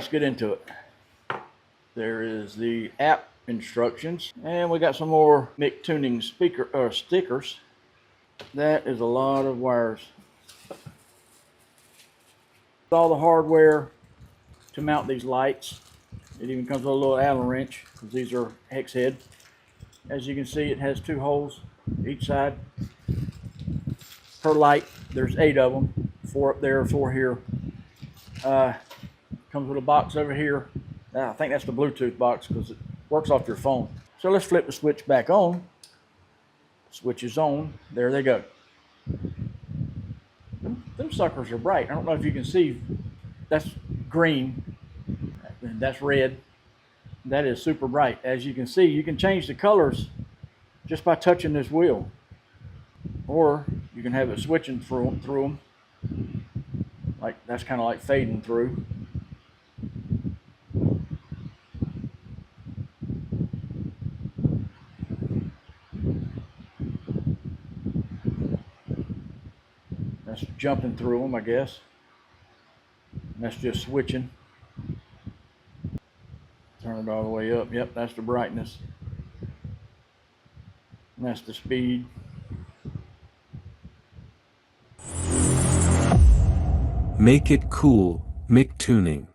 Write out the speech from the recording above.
let's get into it. There is the app instructions, and we got some more MICTUNING stickers. That is a lot of wires. All the hardware to mount these lights. It even comes with a little Allen wrench because these are hex head. As you can see, it has 2 holes each side per light. There's 8 of them, 4 up there, 4 here. Comes with a box over here. I think that's the Bluetooth box because it works off your phone. So let's flip the switch back on. Switch is on. There they go. Them suckers are bright. I don't know if you can see. That's green. And that's red. That is super bright. As you can see, you can change the colors just by touching this wheel. Or you can have it switching through them. Like that's kind of like fading through. That's jumping through them, I guess. And that's just switching. Turn it all the way up. Yep, that's the brightness. And that's the speed. Make it cool, MICTUNING.